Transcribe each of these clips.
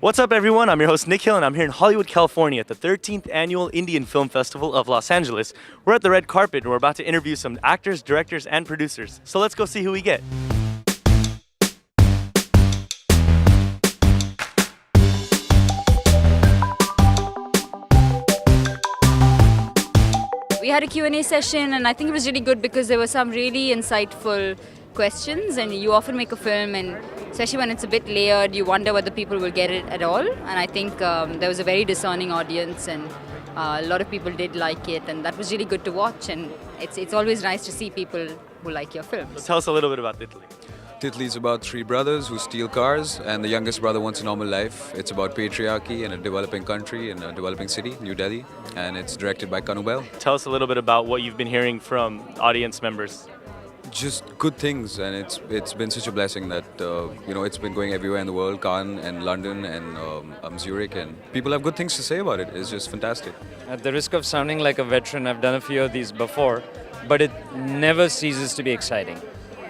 What's up, everyone? I'm your host, Nick Hill, and I'm here in Hollywood, California at the 13th Annual Indian Film Festival of Los Angeles. We're at the red carpet, and we're about to interview some actors, directors, and producers. So let's go see who we get. We had a Q&A session, and I think it was really good because there were some really insightful questions, and you often make a film, and especially when it's a bit layered, you wonder whether people will get it at all. And I think there was a very discerning audience, and a lot of people did like it, and that was really good to watch. And it's always nice to see people who like your film. Tell us a little bit about Italy. Italy is about three brothers who steal cars, and the youngest brother wants a normal life. It's about patriarchy in a developing country, in a developing city, New Delhi, and it's directed by Kanu Bell. Tell us a little bit about what you've been hearing from audience members. Just good things, and it's been such a blessing that it's been going everywhere in the world, Cannes and London and Zurich, and people have good things to say about it. It's just fantastic. At the risk of sounding like a veteran, I've done a few of these before, but it never ceases to be exciting.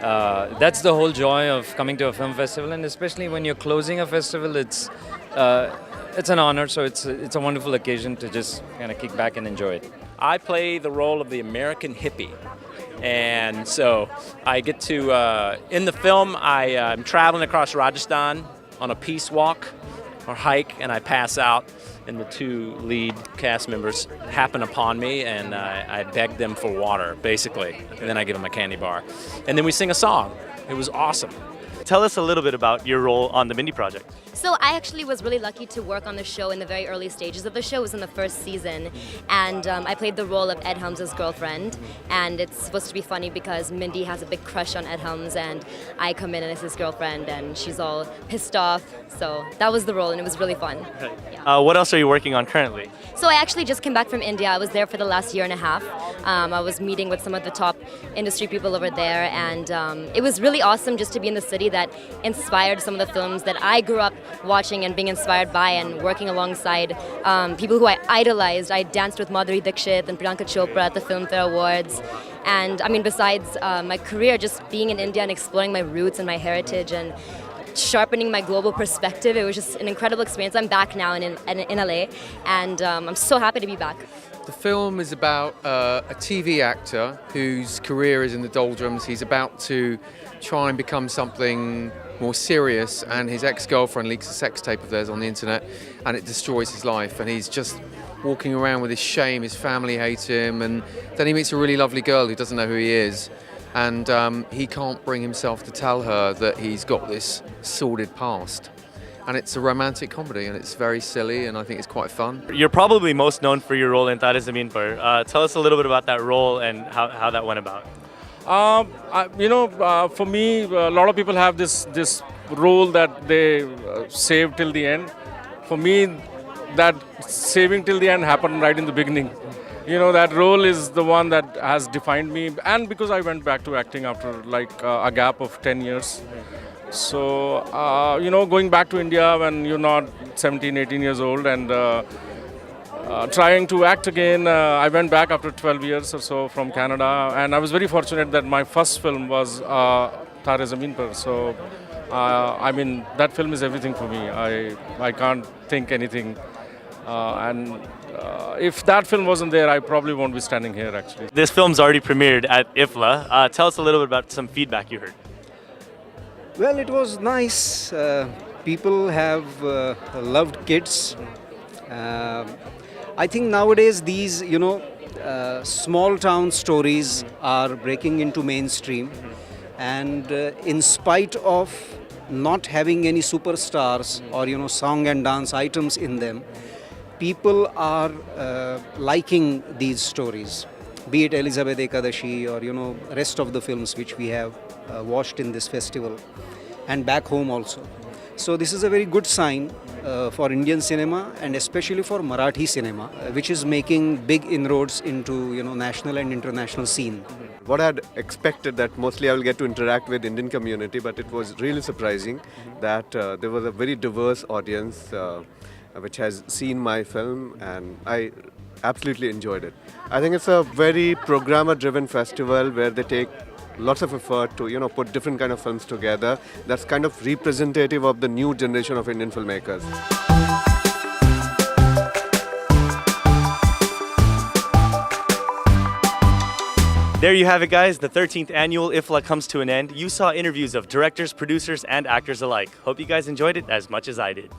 That's the whole joy of coming to a film festival, and especially when you're closing a festival, it's an honor. So it's a wonderful occasion to just kind of kick back and enjoy it. I play the role of the American hippie. And so I get to, in the film, I'm traveling across Rajasthan on a peace walk or hike, and I pass out, and the two lead cast members happen upon me, and I beg them for water, basically, and then I give them a candy bar. And then we sing a song. It was awesome. Tell us a little bit about your role on the Mindy Project. So I actually was really lucky to work on the show in the very early stages of the show. It was in the first season, and I played the role of Ed Helms' girlfriend. And it's supposed to be funny because Mindy has a big crush on Ed Helms, and I come in as his girlfriend, and she's all pissed off. So that was the role, and it was really fun. Yeah. What else are you working on currently? So I actually just came back from India. I was there for the last year and a half. I was meeting with some of the top industry people over there, and it was really awesome just to be in the city that inspired some of the films that I grew up watching and being inspired by, and working alongside people who I idolized. I danced with Madhuri Dixit and Priyanka Chopra at the Filmfare Awards. And I mean, besides my career, just being in India and exploring my roots and my heritage and sharpening my global perspective, it was just an incredible experience. I'm back now in LA, and I'm so happy to be back. The film is about a TV actor whose career is in the doldrums. He's about to try and become something more serious, and his ex-girlfriend leaks a sex tape of theirs on the internet, and it destroys his life, and he's just walking around with his shame. His family hate him, and then he meets a really lovely girl who doesn't know who he is, and he can't bring himself to tell her that he's got this sordid past. And it's a romantic comedy, and it's very silly, and I think it's quite fun. You're probably most known for your role in Tare Zameen Par. Tell us a little bit about that role and how that went about. For me, a lot of people have this role that they save till the end. For me, that saving till the end happened right in the beginning. That role is the one that has defined me, and because I went back to acting after a gap of 10 years. So, going back to India when you're not 17, 18 years old, and trying to act again, I went back after 12 years or so from Canada, and I was very fortunate that my first film was Tare Zameen Par. So, that film is everything for me. I can't think anything. If that film wasn't there, I probably won't be standing here, actually. This film's already premiered at IFFLA. Tell us a little bit about some feedback you heard. Well, it was nice. People have loved kids. I think nowadays these, small town stories are breaking into mainstream. And in spite of not having any superstars or, song and dance items in them, people are liking these stories. Be it Elizabeth Ekadashi or, rest of the films which we have watched in this festival, and back home also. So this is a very good sign for Indian cinema, and especially for Marathi cinema, which is making big inroads into national and international scene. What I had expected that mostly I will get to interact with Indian community, but it was really surprising that there was a very diverse audience which has seen my film, and I absolutely enjoyed it. I think it's a very programmer-driven festival where they take lots of effort to put different kind of films together. That's kind of representative of the new generation of Indian filmmakers. There you have it, guys. The 13th annual IFFLA comes to an end. You saw interviews of directors, producers, and actors alike. Hope you guys enjoyed it as much as I did.